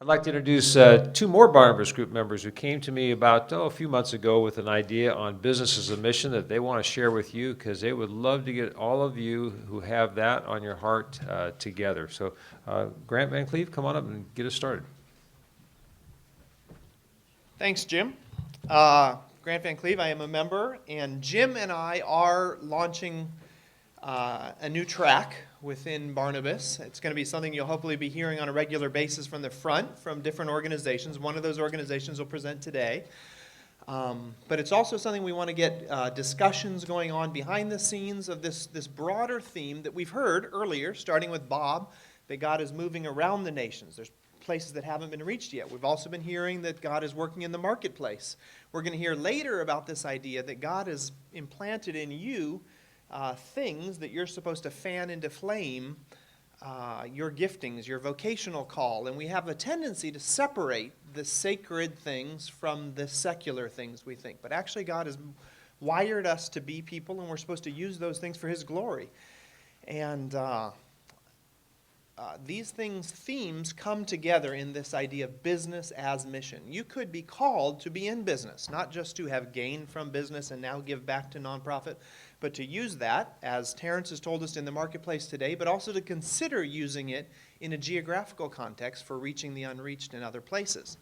I'd like to introduce two more Barnabas Group members who came to me about a few months ago with an idea on business as a mission that they want to share with you because they would love to get all of you who have that on your heart together. So Grant Van Cleve, come on up and get us started. Thanks, Jim. Grant Van Cleve, I am a member, and Jim and I are launching a new track within Barnabas. It's going to be something you'll hopefully be hearing on a regular basis from the front from different organizations. One of those organizations will present today. But it's also something we want to get discussions going on behind the scenes of this broader theme that we've heard earlier, starting with Bob, that God is moving around the nations. There's places that haven't been reached yet. We've also been hearing that God is working in the marketplace. We're going to hear later about this idea that God has implanted in you things that you're supposed to fan into flame, your giftings, your vocational call. And we have a tendency to separate the sacred things from the secular things we think. But actually God has wired us to be people, and we're supposed to use those things for His glory. And these themes come together in this idea of business as mission. You could be called to be in business, not just to have gained from business and now give back to nonprofit, but to use that, as Terrence has told us, in the marketplace today, but also to consider using it in a geographical context for reaching the unreached in other places.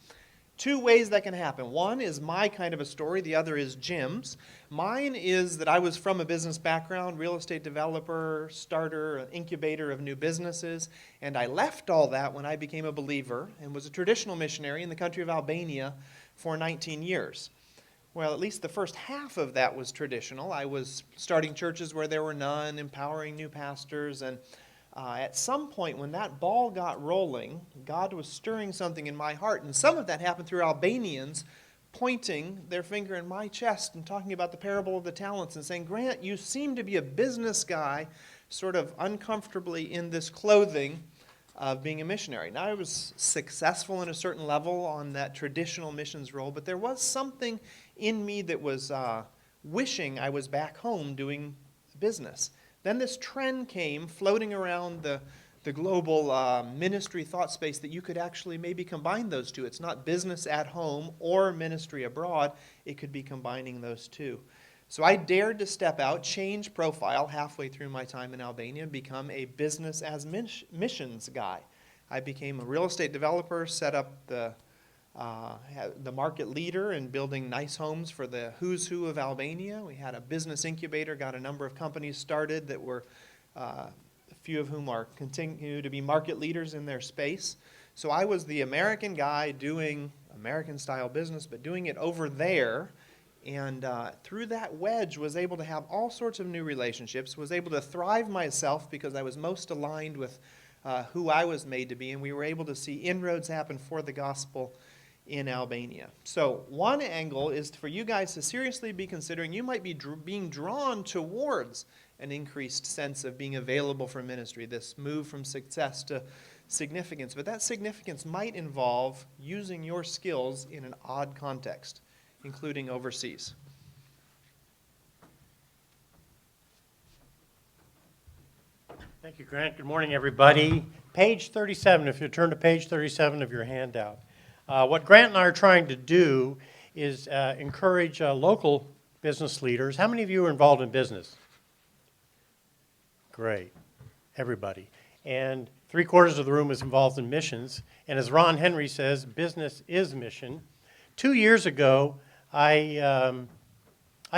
Two ways that can happen. One is my kind of a story. The other is Jim's. Mine is that I was from a business background, real estate developer, starter, incubator of new businesses, and I left all that when I became a believer and was a traditional missionary in the country of Albania for 19 years. Well, at least the first half of that was traditional. I was starting churches where there were none, empowering new pastors, and at some point when that ball got rolling, God was stirring something in my heart, and some of that happened through Albanians pointing their finger in my chest and talking about the parable of the talents and saying, Grant, you seem to be a business guy, sort of uncomfortably in this clothing of being a missionary. Now, I was successful in a certain level on that traditional missions role, but there was something in me that was wishing I was back home doing business. Then this trend came floating around the global ministry thought space that you could actually maybe combine those two. It's not business at home or ministry abroad. It could be combining those two. So I dared to step out, change profile halfway through my time in Albania, and become a business as missions guy. I became a real estate developer, set up the market leader in building nice homes for the who's who of Albania. We had a business incubator, got a number of companies started that were, a few of whom are continue to be market leaders in their space. So I was the American guy doing American-style business, but doing it over there. And through that wedge was able to have all sorts of new relationships, was able to thrive myself because I was most aligned with who I was made to be, and we were able to see inroads happen for the gospel in Albania. So one angle is for you guys to seriously be considering you might be being drawn towards an increased sense of being available for ministry, this move from success to significance. But that significance might involve using your skills in an odd context, including overseas. Thank you, Grant. Good morning, everybody. Page 37, if you turn to page 37 of your handout. What Grant and I are trying to do is encourage local business leaders. How many of you are involved in business? Great, everybody. And 3/4 of the room is involved in missions. And as Ron Henry says, business is mission. 2 years ago, I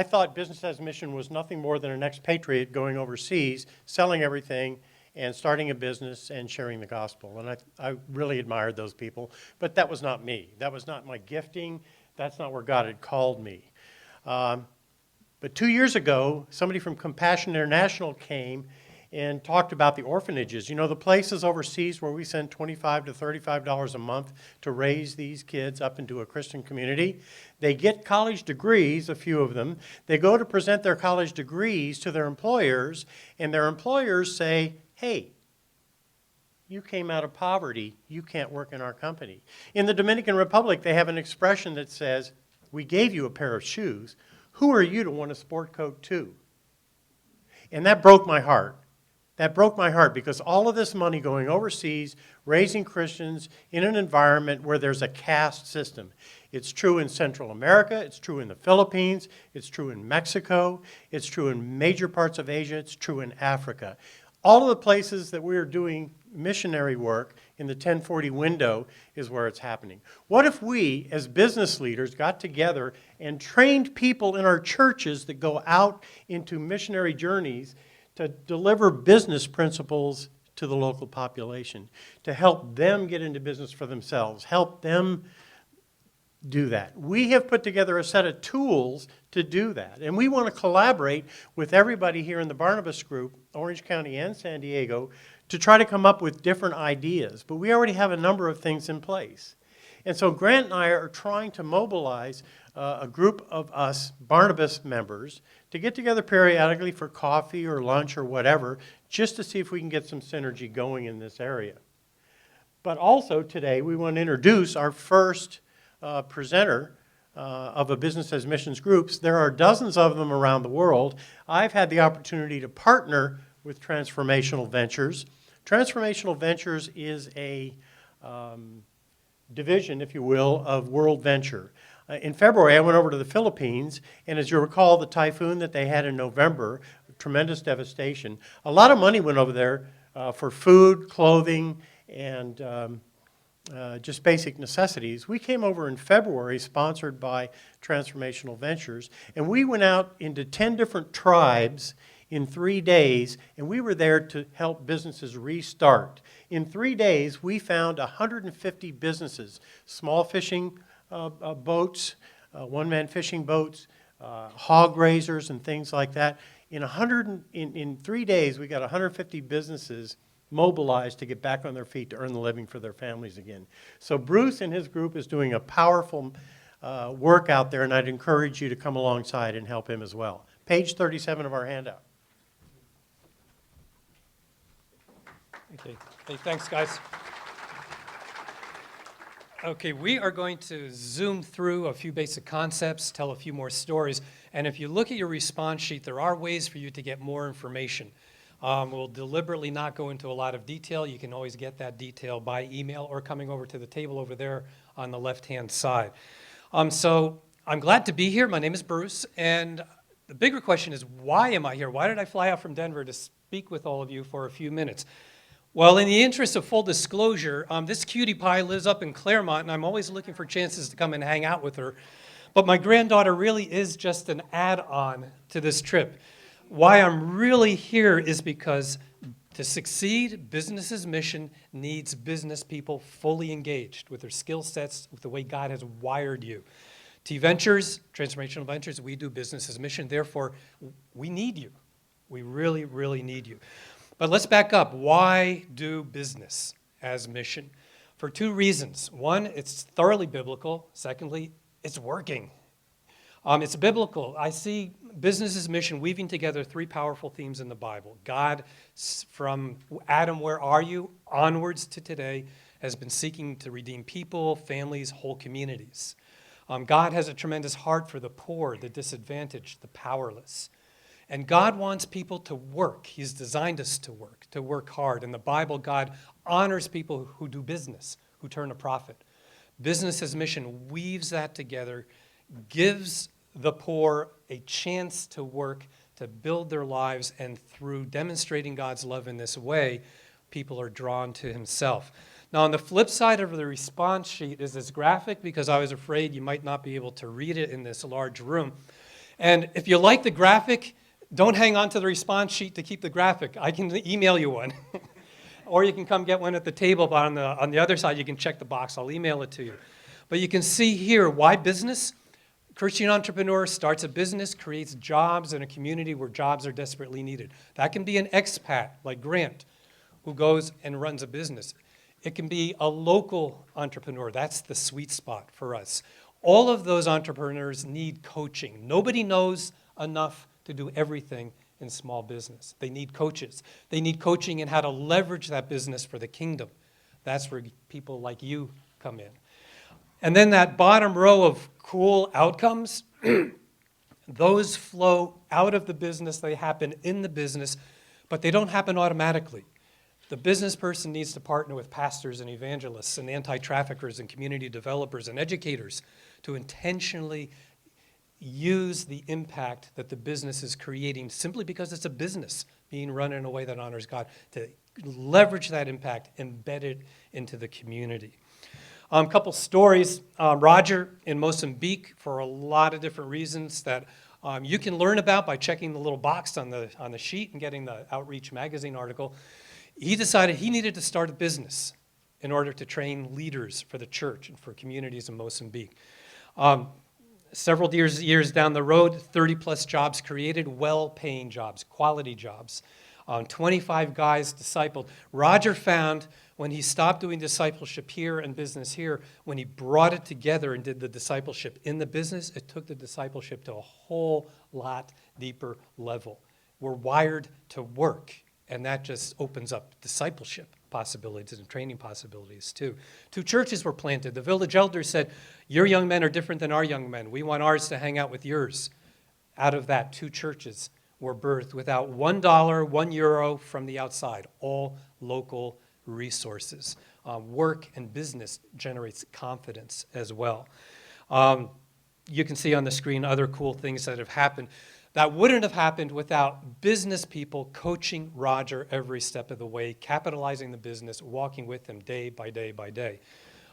thought business as mission was nothing more than an expatriate going overseas, selling everything, and starting a business and sharing the gospel. And I really admired those people, but that was not me. That was not my gifting. That's not where God had called me. But 2 years ago, somebody from Compassion International came and talked about the orphanages. You know, the places overseas where we send $25 to $35 a month to raise these kids up into a Christian community. They get college degrees, a few of them. They go to present their college degrees to their employers, and their employers say, hey, you came out of poverty. You can't work in our company. In the Dominican Republic, they have an expression that says, we gave you a pair of shoes. Who are you to want a sport coat too? And that broke my heart. That broke my heart because all of this money going overseas, raising Christians in an environment where there's a caste system. It's true in Central America, it's true in the Philippines, it's true in Mexico, it's true in major parts of Asia, it's true in Africa. All of the places that we're doing missionary work in the 1040 window is where it's happening. What if we, as business leaders, got together and trained people in our churches that go out into missionary journeys to deliver business principles to the local population, to help them get into business for themselves, help them do that. We have put together a set of tools to do that, and we want to collaborate with everybody here in the Barnabas Group, Orange County and San Diego, to try to come up with different ideas, but we already have a number of things in place. And so Grant and I are trying to mobilize a group of us Barnabas members to get together periodically for coffee or lunch or whatever, just to see if we can get some synergy going in this area. But also today we want to introduce our first presenter of a Business as Missions groups. There are dozens of them around the world. I've had the opportunity to partner with Transformational Ventures. Transformational Ventures is a division, if you will, of World Venture. In February, I went over to the Philippines, and as you recall, the typhoon that they had in November, tremendous devastation. A lot of money went over there for food, clothing, and just basic necessities. We came over in February, sponsored by Transformational Ventures, and we went out into 10 different tribes in 3 days, and we were there to help businesses restart. In 3 days, we found 150 businesses, small fishing boats, one-man fishing boats, hog raisers, and things like that. In 3 days, we got 150 businesses mobilized to get back on their feet to earn the living for their families again. So Bruce and his group is doing a powerful work out there, and I'd encourage you to come alongside and help him as well. Page 37 of our handout. Okay. Hey, thanks, guys. Okay, we are going to zoom through a few basic concepts, tell a few more stories, and if you look at your response sheet, there are ways for you to get more information. We'll deliberately not go into a lot of detail. You can always get that detail by email or coming over to the table over there on the left-hand side. So I'm glad to be here. My name is Bruce, and the bigger question is, why am I here? Why did I fly out from Denver to speak with all of you for a few minutes? Well, in the interest of full disclosure, this cutie pie lives up in Claremont, and I'm always looking for chances to come and hang out with her. But my granddaughter really is just an add-on to this trip. Why I'm really here is because to succeed, Business's mission needs business people fully engaged with their skill sets, with the way God has wired you. T Ventures, Transformational Ventures, we do Business's mission. Therefore, we need you. We really, really need you. But let's back up. Why do business as mission? For two reasons. One, it's thoroughly biblical. Secondly, it's working. It's biblical. I see business's mission weaving together three powerful themes in the Bible. God, from Adam, where are you, onwards to today, has been seeking to redeem people, families, whole communities. God has a tremendous heart for the poor, the disadvantaged, the powerless. And God wants people to work. He's designed us to work hard. In the Bible, God honors people who do business, who turn a profit. Business's mission weaves that together, gives the poor a chance to work, to build their lives, and through demonstrating God's love in this way, people are drawn to himself. Now, on the flip side of the response sheet is this graphic, because I was afraid you might not be able to read it in this large room. And if you like the graphic, don't hang on to the response sheet to keep the graphic. I can email you one. Or you can come get one at the table, but on the other side, you can check the box. I'll email it to you. But you can see here, why business? Christian entrepreneur starts a business, creates jobs in a community where jobs are desperately needed. That can be an expat, like Grant, who goes and runs a business. It can be a local entrepreneur. That's the sweet spot for us. All of those entrepreneurs need coaching. Nobody knows enough to do everything in small business. They need coaches. They need coaching in how to leverage that business for the kingdom. That's where people like you come in. And then that bottom row of cool outcomes, those flow out of the business. They happen in the business. but they don't happen automatically. The business person needs to partner with pastors and evangelists and anti-traffickers and community developers and educators to intentionally use the impact that the business is creating simply because it's a business being run in a way that honors God, to leverage that impact, embed it into the community. A couple stories. Roger in Mozambique, for a lot of different reasons that you can learn about by checking the little box on the sheet and getting the Outreach magazine article. He decided he needed to start a business in order to train leaders for the church and for communities in Mozambique. Several years down the road, 30-plus jobs created, well-paying jobs, quality jobs. 25 guys discipled. Roger found when he stopped doing discipleship here and business here, when he brought it together and did the discipleship in the business, it took the discipleship to a whole lot deeper level. We're wired to work, and that just opens up discipleship possibilities and training possibilities too. 2 churches were planted. The village elders said, your young men are different than our young men. We want ours to hang out with yours. Out of that, 2 churches were birthed without $1, €1 from the outside, all local resources. Work and business generates confidence as well. You can see on the screen other cool things that have happened. That wouldn't have happened without business people coaching Roger every step of the way, capitalizing the business, walking with him day by day by day.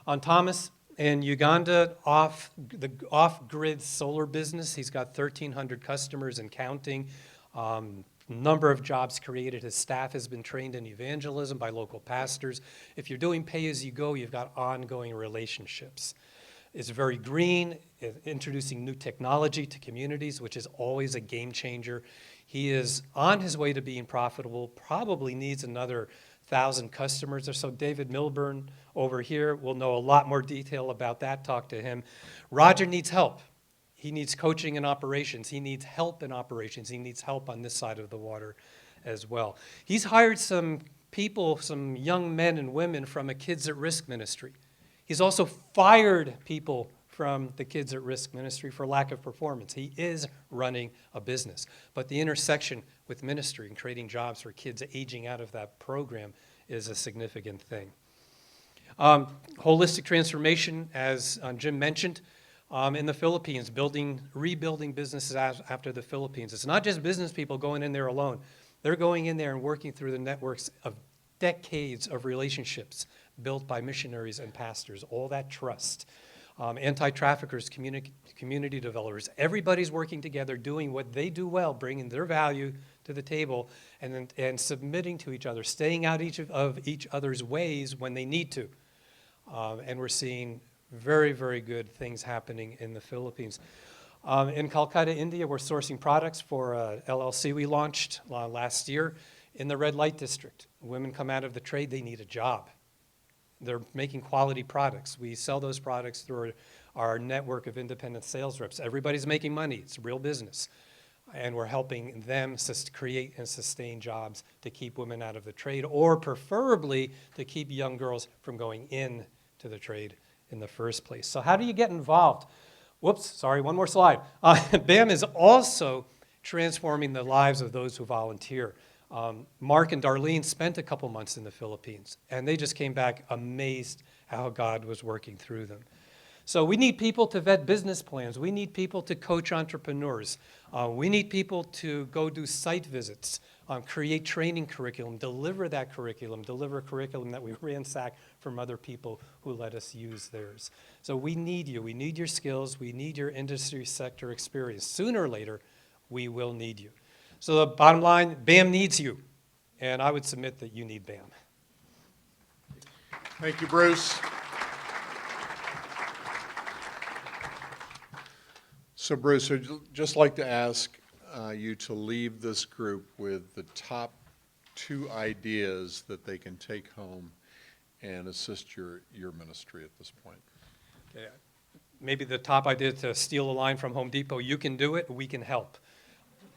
On Thomas in Uganda, off-grid solar business, he's got 1,300 customers and counting. Number of jobs created. His staff has been trained in evangelism by local pastors. If you're doing pay-as-you-go, you've got ongoing relationships. It's very green, introducing new technology to communities, which is always a game changer. He is on his way to being profitable, probably needs another 1,000 customers or so. David Milburn over here will know a lot more detail about that. Talk to him. Roger needs help. He needs coaching in operations. He needs help in operations. He needs help on this side of the water as well. He's hired some people, some young men and women from a Kids at Risk ministry. He's also fired people from the Kids at Risk ministry for lack of performance. He is running a business. But the intersection with ministry and creating jobs for kids aging out of that program is a significant thing. Holistic transformation, as Jim mentioned, in the Philippines, rebuilding businesses after the Philippines. It's not just business people going in there alone. They're going in there and working through the networks of decades of relationships built by missionaries and pastors, all that trust. Anti-traffickers, community developers, everybody's working together, doing what they do well, bringing their value to the table, and submitting to each other, staying out of each other's ways when they need to. And we're seeing very, very good things happening in the Philippines. In Calcutta, India, we're sourcing products for a LLC we launched last year in the red light district. Women come out of the trade, they need a job. They're making quality products. We sell those products through our network of independent sales reps. Everybody's making money. It's a real business. And we're helping them create and sustain jobs to keep women out of the trade, or preferably to keep young girls from going into the trade in the first place. So how do you get involved? Whoops, sorry, one more slide. BAM is also transforming the lives of those who volunteer. Mark and Darlene spent a couple months in the Philippines, and they just came back amazed how God was working through them. So we need people to vet business plans. We need people to coach entrepreneurs. We need people to go do site visits, create training curriculum, deliver a curriculum that we ransack from other people who let us use theirs. So we need you. We need your skills. We need your industry sector experience. Sooner or later, we will need you. So the bottom line, BAM needs you, and I would submit that you need BAM. Thank you, Bruce. So Bruce, I'd just like to ask you to leave this group with the top 2 ideas that they can take home and assist your ministry at this point. Okay. Maybe the top idea to steal a line from Home Depot, you can do it, we can help.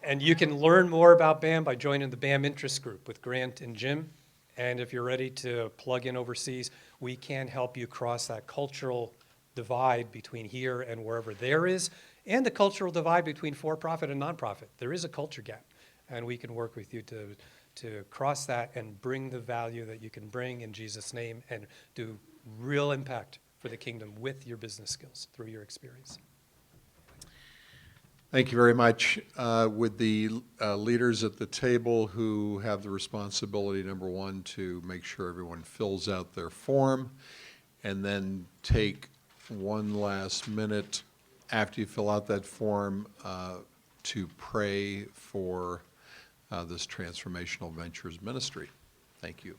And you can learn more about BAM by joining the BAM interest group with Grant and Jim. And if you're ready to plug in overseas, we can help you cross that cultural divide between here and wherever there is, and the cultural divide between for-profit and nonprofit. There is a culture gap, and we can work with you to cross that and bring the value that you can bring in Jesus' name and do real impact for the kingdom with your business skills through your experience. Thank you very much. Would the leaders at the table who have the responsibility, number one, to make sure everyone fills out their form, and then take one last minute after you fill out that form to pray for this Transformational Ventures ministry. Thank you.